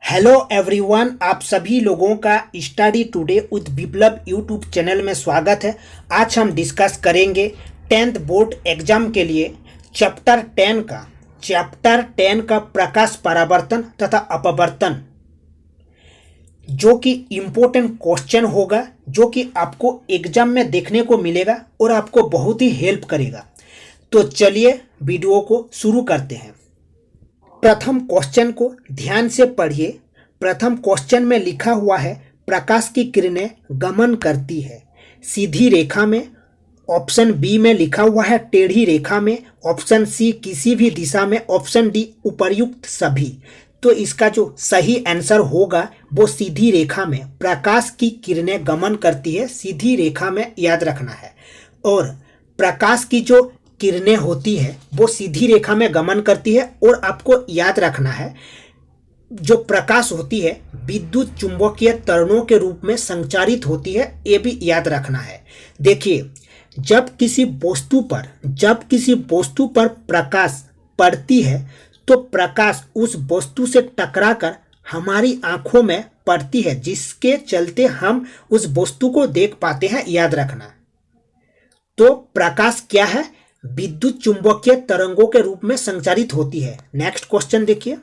Hello everyone, आप सभी लोगों का study today with Viplav YouTube channel में स्वागत है। आज हम डिस्कस करेंगे 10th बोर्ड एग्जाम के लिए चैप्टर 10 का प्रकाश परावर्तन तथा अपवर्तन, जो कि इम्पोर्टेंट क्वेश्चन होगा, जो कि आपको एग्जाम में देखने को मिलेगा और आपको बहुत ही हेल्प करेगा। तो चलिए वीडियो को शुरू करते हैं। प्रथम क्वेश्चन को ध्यान से पढ़िए। प्रथम क्वेश्चन में लिखा हुआ है, प्रकाश की किरणें गमन करती है सीधी रेखा में, ऑप्शन बी में लिखा हुआ है टेढ़ी रेखा में, ऑप्शन सी किसी भी दिशा में, ऑप्शन डी उपर्युक्त सभी। तो इसका जो सही आंसर होगा वो सीधी रेखा में प्रकाश की किरणें गमन करती है, सीधी रेखा में, याद रखना है। और प्रकाश की जो किरणें होती है वो सीधी रेखा में गमन करती है, और आपको याद रखना है जो प्रकाश होती है विद्युत चुंबकीय तरंगों के रूप में संचारित होती है, ये भी याद रखना है। देखिए, जब किसी वस्तु पर प्रकाश पड़ती है तो प्रकाश उस वस्तु से टकराकर हमारी आंखों में पड़ती है, जिसके चलते हम उस वस्तु को देख पाते हैं, याद रखना। तो प्रकाश क्या है? विद्युत चुंबकीय तरंगों के रूप में संचारित होती है। नेक्स्ट क्वेश्चन देखिए।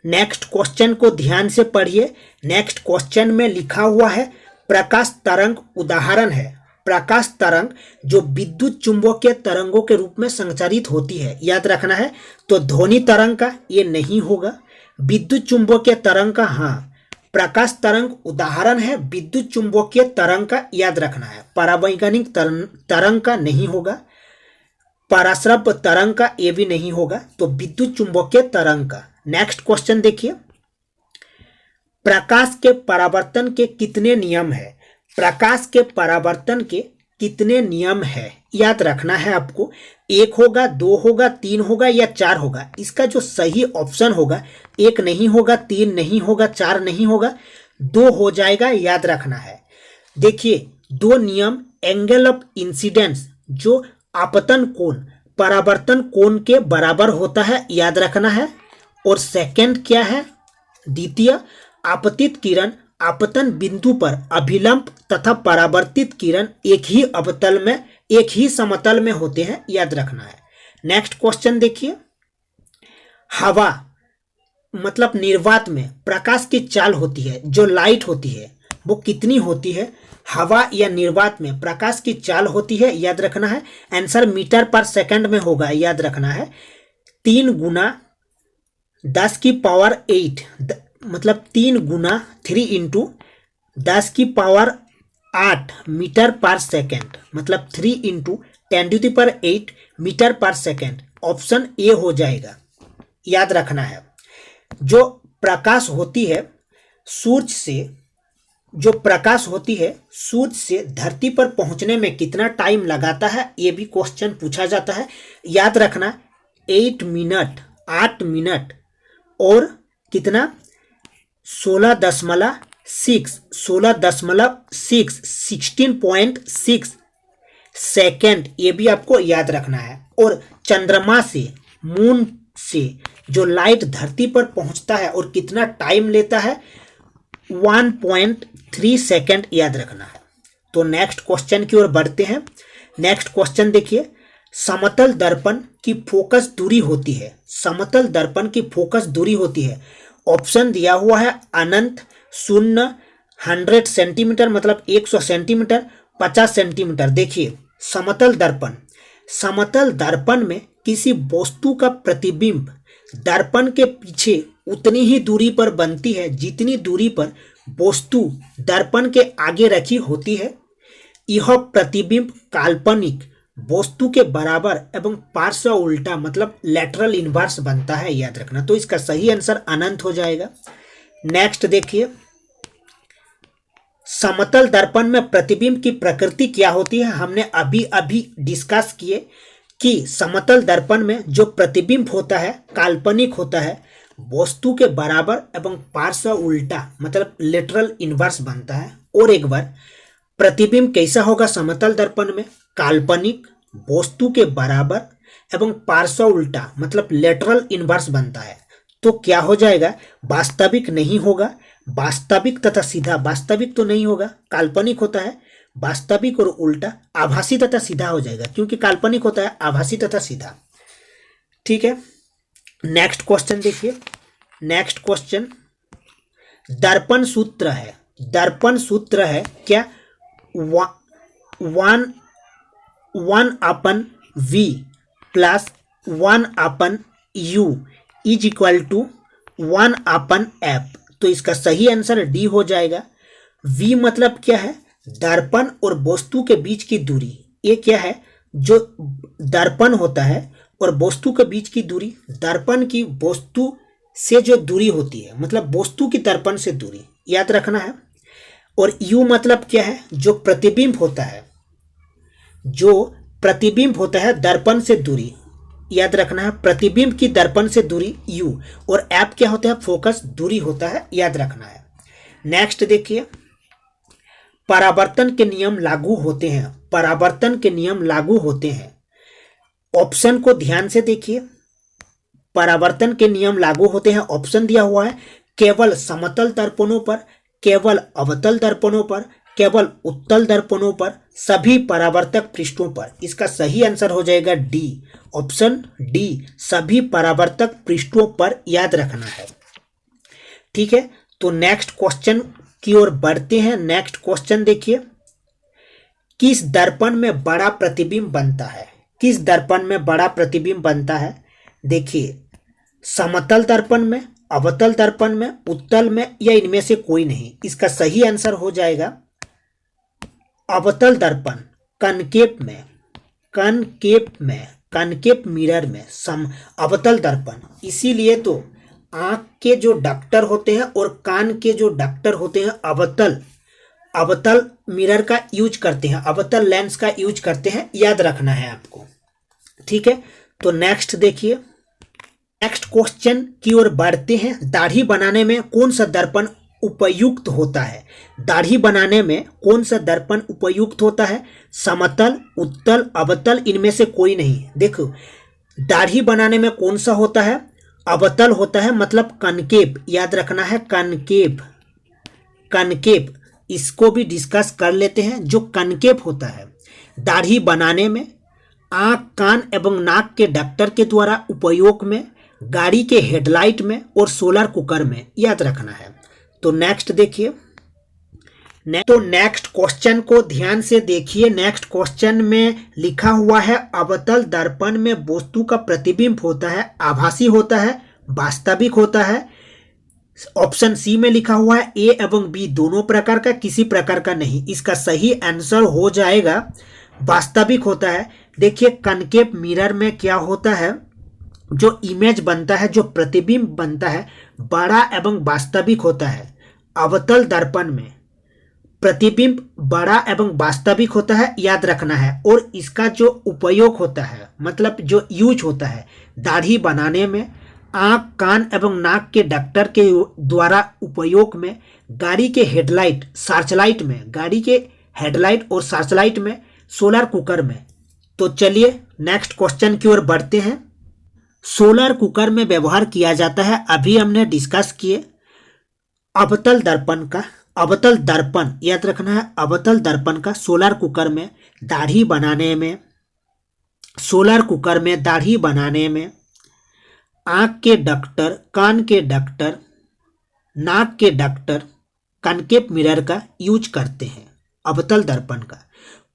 नेक्स्ट क्वेश्चन को ध्यान से पढ़िए। नेक्स्ट क्वेश्चन में लिखा हुआ है, प्रकाश तरंग उदाहरण है। प्रकाश तरंग जो विद्युत चुंबकीय तरंगों के रूप में संचारित होती है, याद रखना है। तो ध्वनि तरंग का ये नहीं होगा, विद्युत चुंबकीय तरंग का हाँ। प्रकाश तरंग उदाहरण है विद्युत चुंबकीय तरंग का, याद रखना है। परावैज्ञानिक तरंग का नहीं होगा, पराश्रव्य तरंग का ये भी नहीं होगा, तो विद्युत चुंबकीय तरंग का। नेक्स्ट क्वेश्चन देखिए, प्रकाश के परावर्तन के कितने नियम है? प्रकाश के परावर्तन के कितने नियम है, याद रखना है आपको। 1 होगा, 2 होगा, 3 होगा या 4 होगा। इसका जो सही ऑप्शन होगा, 1 नहीं होगा, 3 नहीं होगा, 4 नहीं होगा, 2 हो जाएगा, याद रखना है। देखिए, 2 नियम एंगल ऑफ इंसिडेंस, जो आपतन कोण परावर्तन कोण के बराबर होता है, याद रखना है। और सेकंड क्या है? द्वितीय, आपतित किरण आपतन बिंदु पर अभिलंब तथा परावर्तित किरण एक ही समतल में होते हैं, याद रखना है। नेक्स्ट क्वेश्चन देखिए, हवा मतलब निर्वात में प्रकाश की चाल होती है, जो लाइट होती है वो कितनी होती है? हवा या निर्वात में प्रकाश की चाल होती है, याद रखना है। आंसर मीटर पर सेकंड में होगा, याद रखना है। 3 गुना 10 की पावर 8 मतलब 3 गुना 3 इंटू 10 की पावर 8 मीटर पर सेकेंड, मतलब 3 इंटू 10⁸ मीटर पर सेकेंड। ऑप्शन ए हो जाएगा, याद रखना है। जो प्रकाश होती है सूर्य से धरती पर पहुंचने में कितना टाइम लगाता है, ये भी क्वेश्चन पूछा जाता है, याद रखना। 8 मिनट और कितना 16.6 सेकेंड, ये भी आपको याद रखना है। और चंद्रमा से, मून से जो लाइट धरती पर पहुंचता है और कितना टाइम लेता है, 1.3 सेकेंड, याद रखना है। तो नेक्स्ट क्वेश्चन की ओर बढ़ते हैं। नेक्स्ट क्वेश्चन देखिए, समतल दर्पण की फोकस दूरी होती है। समतल दर्पण की फोकस दूरी होती है। ऑप्शन दिया हुआ है अनंत, 0, 100 सेंटीमीटर मतलब 100 सेंटीमीटर, 50 सेंटीमीटर। देखिए, समतल दर्पण में किसी वस्तु का प्रतिबिंब दर्पण के पीछे उतनी ही दूरी पर बनती है जितनी दूरी पर वस्तु दर्पण के आगे रखी होती है। यह प्रतिबिंब काल्पनिक वस्तु के बराबर एवं पार्श्व उल्टा मतलब लैटरल इनवर्स बनता है, याद रखना। तो इसका सही आंसर अनंत हो जाएगा। नेक्स्ट देखिए, समतल दर्पण में प्रतिबिंब की प्रकृति क्या होती है? हमने अभी डिस्कस किए कि समतल दर्पण में जो प्रतिबिंब होता है काल्पनिक होता है, वस्तु के बराबर एवं पार्श्व उल्टा मतलब लेटरल इनवर्स बनता है। और एक बार, प्रतिबिंब कैसा होगा समतल दर्पण में? काल्पनिक, वस्तु के बराबर एवं पार्श्व उल्टा मतलब लेटरल इनवर्स बनता है। तो क्या हो जाएगा, वास्तविक नहीं होगा। वास्तविक तथा सीधा, वास्तविक तो नहीं होगा, काल्पनिक होता है। वास्तविक और उल्टा, आभासी तथा सीधा हो जाएगा, क्योंकि काल्पनिक होता है, आभासी तथा सीधा। ठीक है, नेक्स्ट क्वेश्चन देखिए। नेक्स्ट क्वेश्चन दर्पण सूत्र है। दर्पण सूत्र है क्या, one upon v plus 1/u is equal to 1/f। तो इसका सही आंसर डी हो जाएगा। v मतलब क्या है, दर्पण और वस्तु के बीच की दूरी। ये क्या है, जो दर्पण होता है और वस्तु के बीच की दूरी, दर्पण की वस्तु से जो दूरी होती है, मतलब वस्तु की दर्पण से दूरी, याद रखना है। और u मतलब क्या है, जो प्रतिबिंब होता है, जो प्रतिबिंब होता है दर्पण से दूरी, याद रखना है। प्रतिबिंब की दर्पण से दूरी u, और f क्या होता है, फोकस, दूरी होता है, याद रखना है। नेक्स्ट देखिए, परावर्तन के नियम लागू होते हैं। परावर्तन के नियम लागू होते हैं। ऑप्शन को ध्यान से देखिए। परावर्तन के नियम लागू होते हैं, ऑप्शन दिया हुआ है, केवल समतल दर्पणों पर, केवल अवतल दर्पणों पर, केवल उत्तल दर्पणों पर, सभी परावर्तक पृष्ठों पर। इसका सही आंसर हो जाएगा डी, ऑप्शन डी, सभी परावर्तक पृष्ठों पर, याद रखना है। ठीक है, तो नेक्स्ट क्वेश्चन की ओर बढ़ते हैं। नेक्स्ट क्वेश्चन देखिए, किस दर्पण में बड़ा प्रतिबिंब बनता है। किस दर्पण में बड़ा प्रतिबिंब बनता है, देखिए, समतल दर्पण में, अवतल दर्पण में, उत्तल में, या इनमें से कोई नहीं। इसका सही आंसर हो जाएगा अवतल दर्पण, कनकेव में, कनकेव में, कनकेव मिरर में, अवतल दर्पण। इसीलिए तो आंख के जो डक्टर होते हैं और कान के जो डक्टर होते हैं, अवतल मिरर का यूज करते हैं, अवतल लेंस का यूज करते हैं, याद रखना है आपको। ठीक है, तो नेक्स्ट देखिए। नेक्स्ट क्वेश्चन की ओर बढ़ते हैं। दाढ़ी बनाने में कौन सा दर्पण उपयुक्त होता है। दाढ़ी बनाने में कौन सा दर्पण उपयुक्त होता है, समतल, उत्तल, अवतल, इनमें से कोई नहीं। देखो, दाढ़ी बनाने में कौन सा होता है, अवतल होता है, मतलब कनकेव, याद रखना है, कनकेव, कनकेव। इसको भी डिस्कस कर लेते हैं। जो कनकेव होता है दाढ़ी बनाने में, आंख, कान एवं नाक के डक्टर के द्वारा उपयोग में, गाड़ी के हेडलाइट में और सोलर कुकर में, याद रखना है। तो नेक्स्ट देखिए। तो नेक्स्ट क्वेश्चन को ध्यान से देखिए। नेक्स्ट क्वेश्चन में लिखा हुआ है, अवतल दर्पण में वस्तु का प्रतिबिंब होता है, आभासी होता है, वास्तविक होता है। ऑप्शन सी में लिखा हुआ है ए एवं बी दोनों प्रकार का, किसी प्रकार का नहीं। इसका सही आंसर हो जाएगा वास्तविक होता है। देखिए, कनकेव मिरर में क्या होता है, जो इमेज बनता है, जो प्रतिबिंब बनता है, बड़ा एवं वास्तविक होता है। अवतल दर्पण में प्रतिबिंब बड़ा एवं वास्तविक होता है, याद रखना है। और इसका जो उपयोग होता है, मतलब जो यूज होता है दाढ़ी बनाने में, आंख, कान एवं नाक के डक्टर के द्वारा उपयोग में, गाड़ी के हेडलाइट, सार्चलाइट में, गाड़ी के हेडलाइट और सार्चलाइट में, सोलर कुकर में। तो चलिए नेक्स्ट क्वेश्चन की ओर बढ़ते हैं। सोलर कुकर में व्यवहार किया जाता है, अभी हमने डिस्कस किए अवतल दर्पण का। अवतल दर्पण याद रखना है, अवतल दर्पण का सोलर कुकर में दाढ़ी बनाने में, सोलर कुकर में दाढ़ी बनाने में, आंख के डक्टर, कान के डक्टर, नाक के डक्टर, कनकेव मिरर का यूज करते हैं, अवतल दर्पण का।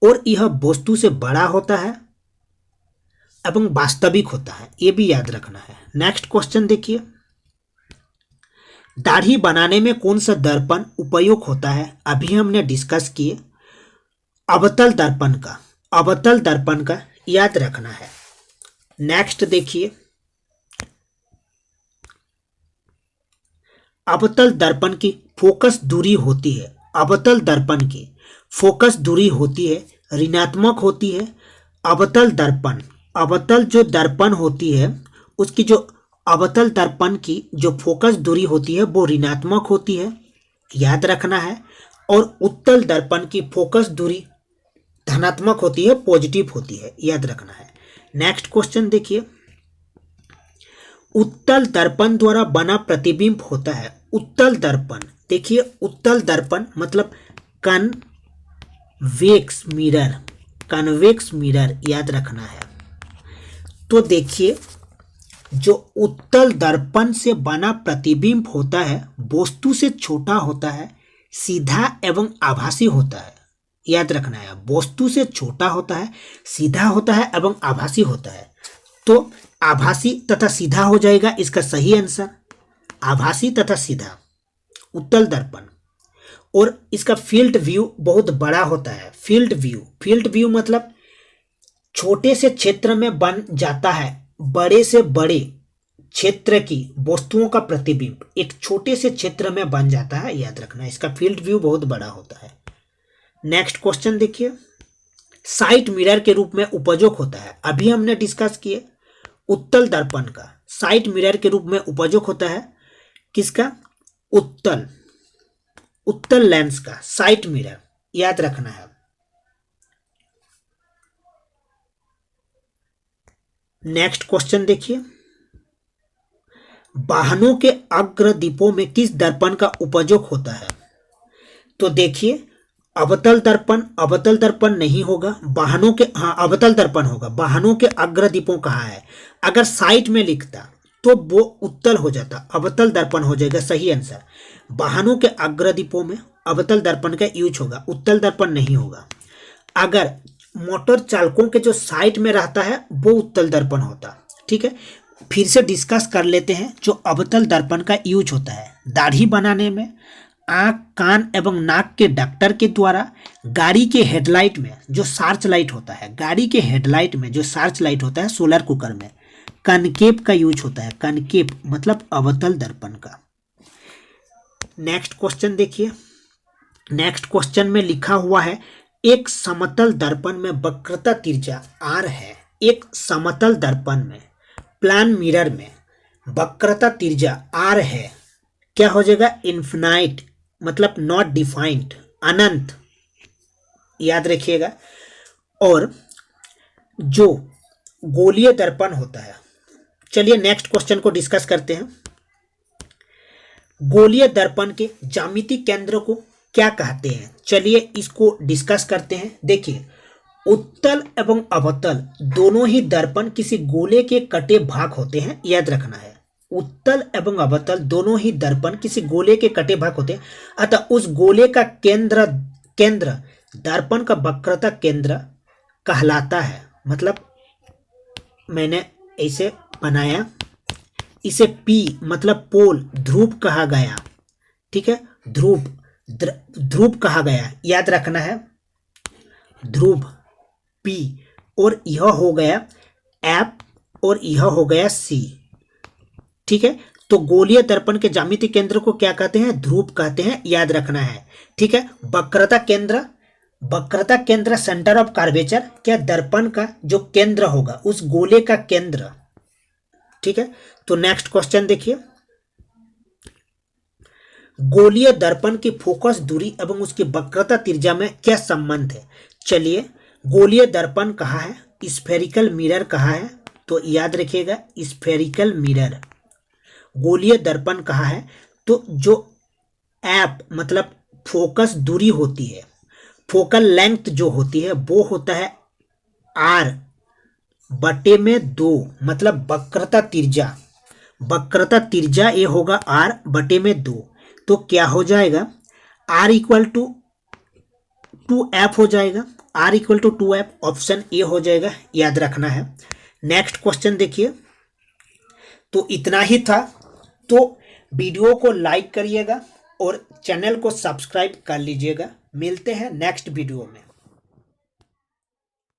और यह वस्तु से बड़ा होता है एवं वास्तविक होता है, ये भी याद रखना है। नेक्स्ट क्वेश्चन देखिए, दाढ़ी बनाने में कौन सा दर्पण उपयोग होता है, अभी हमने डिस्कस किए अवतल दर्पण का, अवतल दर्पण का याद रखना है। नेक्स्ट देखिए, अवतल दर्पण की फोकस दूरी होती है, अवतल दर्पण की फोकस दूरी होती है, ऋणात्मक होती है। अवतल दर्पण, अवतल जो दर्पण होती है उसकी जो अवतल दर्पण की जो फोकस दूरी होती है वो ऋणात्मक होती है, याद रखना है। और उत्तल दर्पण की फोकस दूरी धनात्मक होती है, पॉजिटिव होती है, याद रखना है। नेक्स्ट क्वेश्चन देखिए, उत्तल दर्पण द्वारा बना प्रतिबिंब होता है। उत्तल दर्पण, देखिए उत्तल दर्पण मतलब कन्वेक्स मिरर, कन्वेक्स मिरर याद रखना है। तो देखिए जो उत्तल दर्पण से बना प्रतिबिंब होता है वस्तु से छोटा होता है, सीधा एवं आभासी होता है। याद रखना है, वस्तु से छोटा होता है, सीधा होता है एवं आभासी होता है। तो आभासी तथा सीधा हो जाएगा इसका सही आंसर, आभासी तथा सीधा उत्तल दर्पण। और इसका फील्ड व्यू बहुत बड़ा होता है। फील्ड व्यू मतलब छोटे से क्षेत्र में बन जाता है, बड़े से बड़े क्षेत्र की वस्तुओं का प्रतिबिंब एक छोटे से क्षेत्र में बन जाता है। याद रखना इसका फील्ड व्यू बहुत बड़ा होता है। नेक्स्ट क्वेश्चन देखिए, साइड मिरर के रूप में उपयोग होता है। अभी हमने डिस्कस किए उत्तल दर्पण का, साइड मिरर के रूप में उपयोग होता है किसका? उत्तल लेंस का साइड मिरर, याद रखना है। नेक्स्ट क्वेश्चन देखिए, वाहनों के अग्रदीपों में किस दर्पण का उपयोग होता है? तो देखिए अवतल दर्पण नहीं होगा, वाहनों के, हाँ अवतल दर्पण होगा। वाहनों के अग्रदीपों कहाँ है? अगर साइड में लिखता तो वो उत्तल हो जाता, अवतल दर्पण हो जाएगा सही आंसर। वाहनों के अग्रदीपों में अवतल दर्पण का यूज होगा, उत्तल दर्पण नहीं होगा। अगर मोटर चालकों के जो साइड में रहता है वो उत्तल दर्पण होता। ठीक है, फिर से डिस्कस कर लेते हैं जो अवतल दर्पण का यूज होता है दाढ़ी बनाने में, आंख, कान एवं नाक के डॉक्टर के द्वारा गाड़ी के हेडलाइट में जो सार्च लाइट होता है, गाड़ी के हेडलाइट में जो सार्च लाइट होता है, सोलर कुकर में कनकेव का यूज होता है। कनकेव मतलब अवतल दर्पण का। नेक्स्ट क्वेश्चन देखिए, नेक्स्ट क्वेश्चन में लिखा हुआ है एक समतल दर्पण में वक्रता त्रिज्या r है। एक समतल दर्पण में, प्लान मिरर में वक्रता त्रिज्या r है, क्या हो जाएगा? इन्फिनाइट मतलब नॉट डिफाइंड, अनंत, याद रखिएगा। और जो गोलीय दर्पण होता है, चलिए नेक्स्ट क्वेश्चन को डिस्कस करते हैं। गोलीय दर्पण के ज्यामिति केंद्र को क्या कहते हैं? चलिए इसको डिस्कस करते हैं। देखिए उत्तल एवं अवतल दोनों ही दर्पण किसी गोले के कटे भाग होते हैं, याद रखना है। उत्तल एवं अवतल दोनों ही दर्पण किसी गोले के कटे भाग होते हैं, अतः उस गोले का केंद्र दर्पण का वक्रता केंद्र कहलाता है। मतलब मैंने ऐसे बनाया, इसे P मतलब पोल, ध्रुव कहा गया। ठीक है, ध्रुव कहा गया, याद रखना है, ध्रुव P, और यह हो गया F और यह हो गया C। ठीक है, तो गोलीय दर्पण के ज्यामिति केंद्र को क्या कहते हैं? ध्रुव कहते हैं, याद रखना है। ठीक है, वक्रता केंद्र सेंटर ऑफ कर्वेचर, क्या दर्पण का जो केंद्र होगा उस गोले का केंद्र। ठीक है, तो नेक्स्ट क्वेश्चन देखिए, गोलीय दर्पण की फोकस दूरी एवं उसकी वक्रता त्रिज्या में क्या संबंध है? चलिए गोलीय दर्पण कहाँ है? स्फेरिकल मिरर कहाँ है? तो याद रखिएगा स्फेरिकल मिरर। गोलीय दर्पण कहाँ है? तो जो एप मतलब फोकस दूरी होती है, फोकल लेंथ जो होती है वो होता है r/2, मतलब वक्रता त्रिज्या ये होगा r/2। तो क्या हो जाएगा? r = 2f हो जाएगा, r = 2f, ऑप्शन ए हो जाएगा, याद रखना है। नेक्स्ट क्वेश्चन देखिए, तो इतना ही था। तो वीडियो को लाइक करिएगा और चैनल को सब्सक्राइब कर लीजिएगा। मिलते हैं नेक्स्ट वीडियो में।